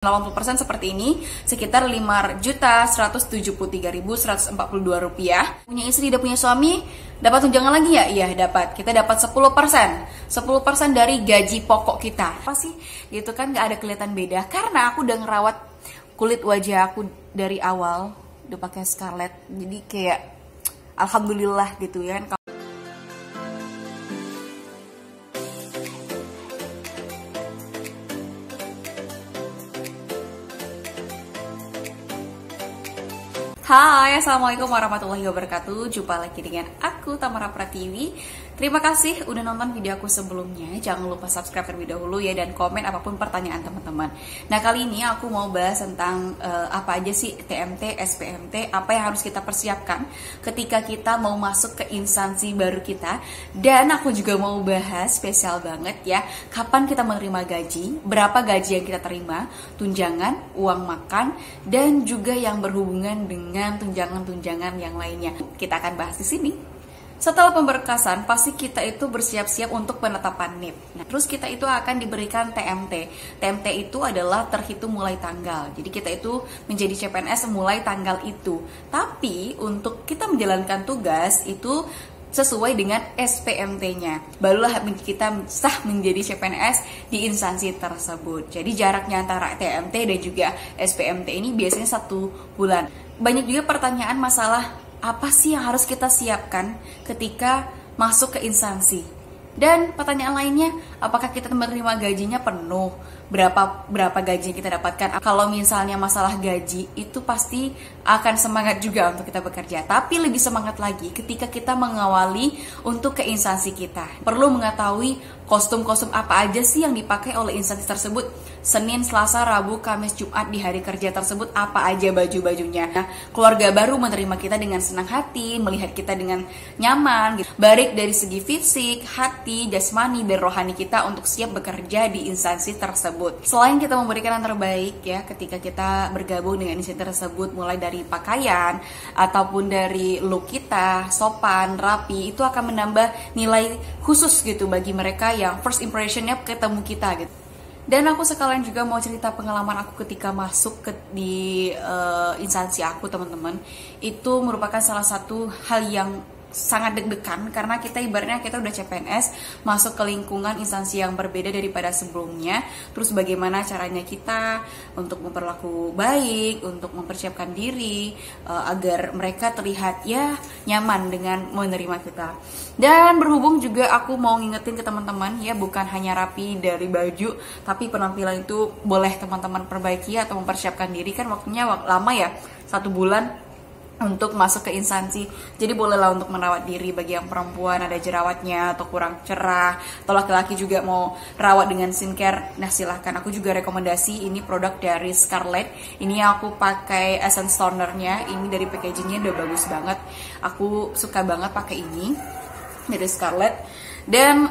80% seperti ini, sekitar Rp5.173.142. Punya istri, tidak punya suami, dapat tunjangan lagi ya? Iya, dapat. Kita dapat 10%. 10% dari gaji pokok kita. Apa sih? Gitu kan gak ada kelihatan beda. Karena aku udah ngerawat kulit wajah aku dari awal, udah pakai Scarlett. Jadi kayak alhamdulillah gitu ya kan. Hai, Assalamualaikum warahmatullahi wabarakatuh. Jumpa lagi dengan aku, Tamara Pratiwi. Terima kasih udah nonton video aku sebelumnya. Jangan lupa subscribe terlebih dahulu ya, dan komen apapun pertanyaan teman-teman. Nah, kali ini aku mau bahas tentang apa aja sih TMT, SPMT, apa yang harus kita persiapkan ketika kita mau masuk ke instansi baru kita. Dan aku juga mau bahas spesial banget ya, kapan kita menerima gaji, berapa gaji yang kita terima, tunjangan, uang makan, dan juga yang berhubungan dengan tunjangan-tunjangan yang lainnya. Kita akan bahas di sini. Setelah pemberkasan, pasti kita itu bersiap-siap untuk penetapan NIP. Nah, terus kita itu akan diberikan TMT. TMT itu adalah terhitung mulai tanggal. Jadi kita itu menjadi CPNS mulai tanggal itu. Tapi untuk kita menjalankan tugas itu sesuai dengan SPMT-nya. Barulah kita sah menjadi CPNS di instansi tersebut. Jadi jaraknya antara TMT dan juga SPMT ini biasanya 1 bulan. Banyak juga pertanyaan masalah apa sih yang harus kita siapkan ketika masuk ke instansi. Dan pertanyaan lainnya, apakah kita menerima gajinya penuh? Berapa gaji yang kita dapatkan? Kalau misalnya masalah gaji, itu pasti akan semangat juga untuk kita bekerja. Tapi lebih semangat lagi ketika kita mengawali untuk ke instansi kita. Perlu mengetahui kostum-kostum apa aja sih yang dipakai oleh instansi tersebut. Senin, Selasa, Rabu, Kamis, Jumat di hari kerja tersebut apa aja baju-bajunya. Nah, keluarga baru menerima kita dengan senang hati, melihat kita dengan nyaman, gitu. Baik dari segi fisik, hati, jasmani, dan rohani kita untuk siap bekerja di instansi tersebut. Selain kita memberikan yang terbaik ya ketika kita bergabung dengan instansi tersebut, mulai dari pakaian ataupun dari look kita, sopan, rapi, itu akan menambah nilai khusus gitu bagi mereka yang first impressionnya ketemu kita gitu. Dan aku sekalian juga mau cerita pengalaman aku ketika masuk di instansi aku, teman-teman. Itu merupakan salah satu hal yang sangat deg-degan karena kita ibaratnya kita udah CPNS masuk ke lingkungan instansi yang berbeda daripada sebelumnya. Terus bagaimana caranya kita untuk memperlaku baik, untuk mempersiapkan diri agar mereka terlihat ya nyaman dengan menerima kita. Dan berhubung juga aku mau ngingetin ke teman-teman ya, bukan hanya rapi dari baju, tapi penampilan itu boleh teman-teman perbaiki atau mempersiapkan diri. Kan waktunya lama ya, 1 bulan untuk masuk ke instansi. Jadi bolehlah untuk merawat diri. Bagi yang perempuan ada jerawatnya atau kurang cerah, atau laki-laki juga mau rawat dengan skincare, nah silahkan. Aku juga rekomendasi ini produk dari Scarlett. Ini aku pakai essence tonernya. Ini dari packagingnya udah bagus banget. Aku suka banget pakai ini dari Scarlett. Dan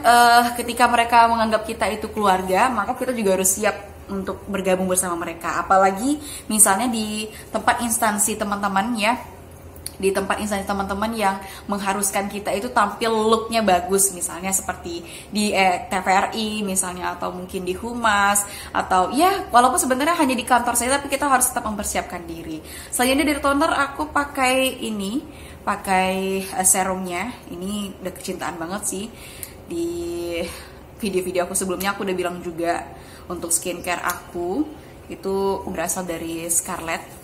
ketika mereka menganggap kita itu keluarga, maka kita juga harus siap untuk bergabung bersama mereka. Apalagi misalnya di tempat instansi teman-teman ya, di tempat instansi teman-teman yang mengharuskan kita itu tampil looknya bagus, misalnya seperti di TVRI misalnya, atau mungkin di Humas, atau ya walaupun sebenarnya hanya di kantor saya, tapi kita harus tetap mempersiapkan diri. Selanjutnya dari toner aku pakai ini, pakai serumnya. Ini udah kecintaan banget sih. Di video-video aku sebelumnya aku udah bilang juga untuk skincare aku itu berasal dari Scarlett.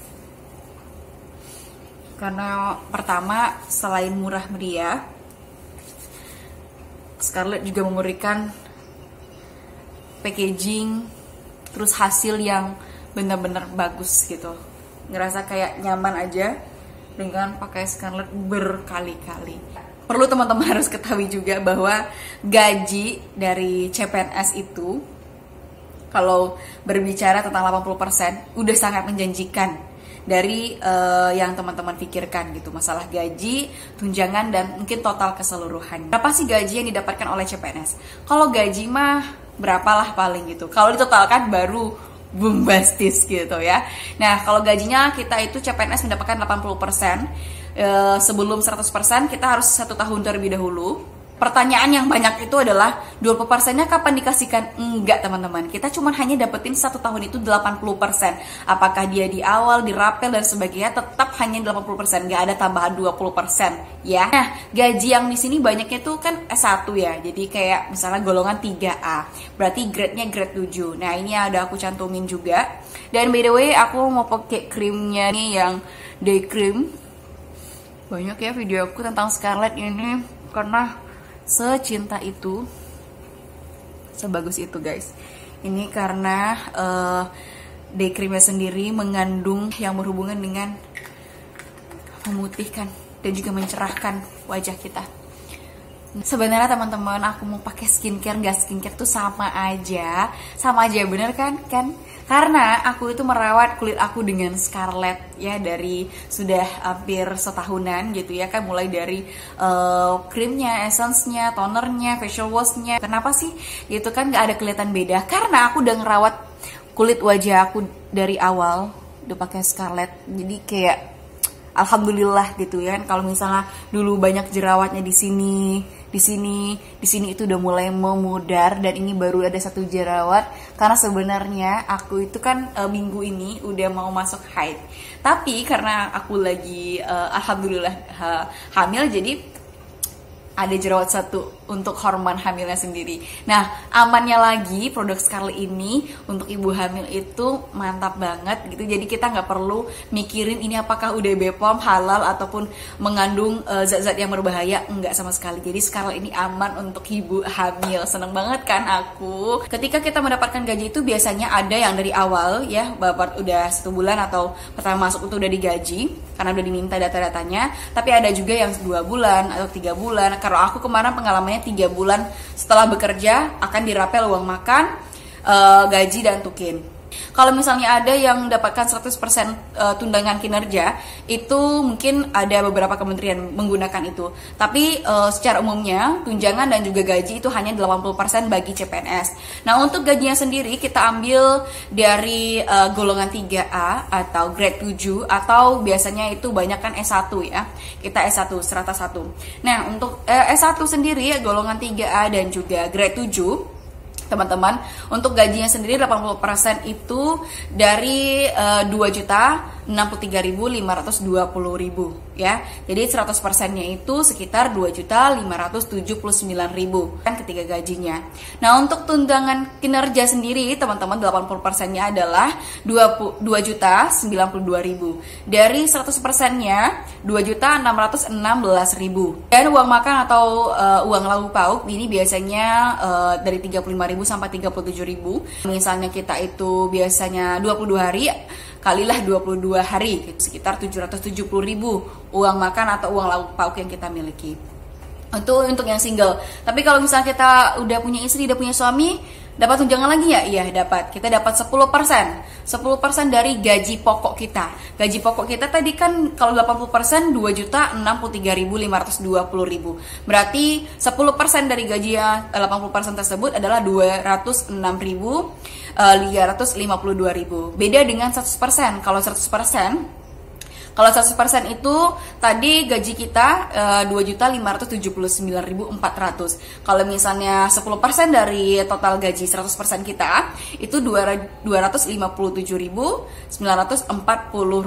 Karena pertama, selain murah meriah, Scarlett juga memberikan packaging terus hasil yang benar-benar bagus gitu. Ngerasa kayak nyaman aja dengan pakai Scarlett berkali-kali. Perlu teman-teman harus ketahui juga bahwa gaji dari CPNS itu, kalau berbicara tentang 80%, udah sangat menjanjikan dari yang teman-teman pikirkan gitu, masalah gaji, tunjangan, dan mungkin total keseluruhan. Berapa sih gaji yang didapatkan oleh CPNS? Kalau gaji mah berapalah paling gitu. Kalau ditotalkan baru bombastis gitu ya. Nah, kalau gajinya kita itu CPNS mendapatkan 80%. Sebelum 100% kita harus 1 tahun terlebih dahulu Pertanyaan yang banyak itu adalah 20%-nya kapan dikasihkan? Enggak teman-teman, kita cuma hanya dapetin 1 tahun itu 80%. Apakah dia di awal, di rapel dan sebagainya, tetap hanya 80%, nggak ada tambahan 20% ya. Nah, gaji yang di sini banyaknya tuh kan S1 ya, jadi kayak misalnya golongan 3A, berarti grade-nya grade 7. Nah ini ada aku cantumin juga. Dan by the way aku mau pakai krimnya nih yang day cream. Banyak ya video aku tentang Scarlett ini karena secinta itu, sebagus itu guys. Ini karena day creamnya sendiri mengandung yang berhubungan dengan memutihkan dan juga mencerahkan wajah kita. Sebenarnya teman-teman, aku mau pakai skincare nggak skincare tuh sama aja bener kan? Karena aku itu merawat kulit aku dengan Scarlett ya dari sudah hampir setahunan gitu ya kan, mulai dari krimnya, essence-nya, tonernya, facial wash-nya. Kenapa sih gitu kan nggak ada kelihatan beda? Karena aku udah ngerawat kulit wajah aku dari awal udah pakai Scarlett, jadi kayak alhamdulillah gitu ya. Kalau misalnya dulu banyak jerawatnya di sini itu udah mulai memudar, dan ini baru ada 1 jerawat karena sebenarnya aku itu kan minggu ini udah mau masuk haid. Tapi karena aku lagi alhamdulillah hamil, jadi ada jerawat 1 untuk hormon hamilnya sendiri. Nah, amannya lagi produk Scarlett ini untuk ibu hamil itu mantap banget gitu. Jadi kita nggak perlu mikirin ini apakah udah BPOM, halal ataupun mengandung zat-zat yang berbahaya, enggak sama sekali. Jadi Scarlett ini aman untuk ibu hamil. Seneng banget kan aku. Ketika kita mendapatkan gaji itu biasanya ada yang dari awal ya, bapak udah 1 bulan atau pertama masuk itu udah digaji karena udah diminta data-datanya. Tapi ada juga yang 2 bulan atau 3 bulan. Kalau aku kemarin pengalamannya 3 bulan setelah bekerja akan dirapel uang makan, gaji dan tukin. Kalau misalnya ada yang mendapatkan 100% tunjangan kinerja, itu mungkin ada beberapa kementerian menggunakan itu. Tapi secara umumnya tunjangan dan juga gaji itu hanya 80% bagi CPNS. Nah, untuk gajinya sendiri kita ambil dari golongan 3A atau grade 7, atau biasanya itu banyak kan S1 ya. Kita S1, strata 1. Nah, untuk S1 sendiri golongan 3A dan juga grade 7, teman-teman, untuk gajinya sendiri 80% itu dari 2.063.520.000 ya. Jadi 100%-nya itu sekitar 2.579.000 kan ketika gajinya. Nah, untuk tunjangan kinerja sendiri teman-teman 80%-nya adalah 2.092.000. Dari 100%-nya 2.616.000. Dan uang makan atau uang lauk pauk ini biasanya dari 35.000 sampai 37.000. Misalnya kita itu biasanya 22 hari, kalilah 22 hari, sekitar 770.000 uang makan atau uang lauk pauk yang kita miliki. Untuk yang single. Tapi kalau misalnya kita udah punya istri, udah punya suami, dapat tunjangan lagi ya? Iya, dapat. Kita dapat 10%. 10% dari gaji pokok kita. Gaji pokok kita tadi kan kalau 80% 2.063.520.000. Berarti 10% dari gaji 80% tersebut adalah 206.352.000. Beda dengan 100%. Kalau 100% itu tadi gaji kita 2.579.400. Kalau misalnya 10% dari total gaji 100% kita itu 257.940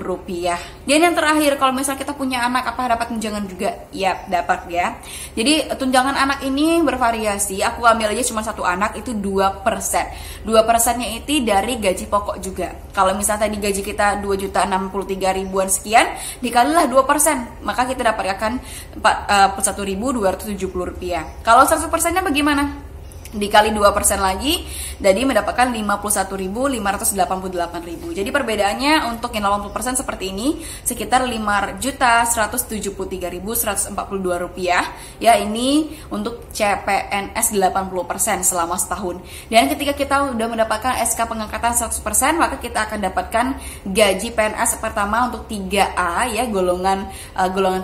rupiah. Dan yang terakhir, kalau misalnya kita punya anak, apa dapat tunjangan juga? Ya, dapat ya. Jadi tunjangan anak ini bervariasi. Aku ambil aja cuma 1 anak, itu 2%. 2%-nya itu dari gaji pokok juga. Kalau misalnya tadi gaji kita 2.063.000-an sekian, dikalilah 2%, maka kita dapatkan 41.270 rupiah. Kalau 100%-nya bagaimana? Dikali 2% lagi, jadi mendapatkan 51.588.000. Jadi perbedaannya untuk yang 80% seperti ini sekitar 5.173.142 rupiah. Ya, ini untuk CPNS 80% selama setahun. Dan ketika kita udah mendapatkan SK pengangkatan 100%, maka kita akan dapatkan gaji PNS pertama untuk 3A ya, golongan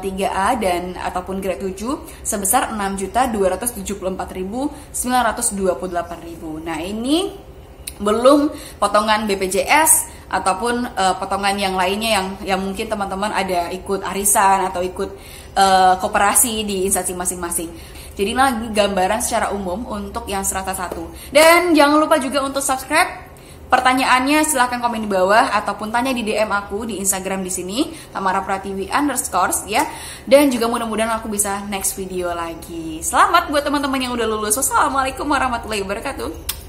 3A dan ataupun grade 7 sebesar 6.274.928.000. Nah, ini belum potongan BPJS ataupun potongan yang lainnya yang mungkin teman-teman ada ikut arisan atau ikut koperasi di instansi masing-masing. Jadi lagi gambaran secara umum untuk yang strata 1. Dan jangan lupa juga untuk subscribe. Pertanyaannya silahkan komen di bawah ataupun tanya di DM aku di Instagram di sini @tamarapratiwi_ ya. Dan juga mudah-mudahan aku bisa next video lagi. Selamat buat teman-teman yang udah lulus. Wassalamualaikum warahmatullahi wabarakatuh.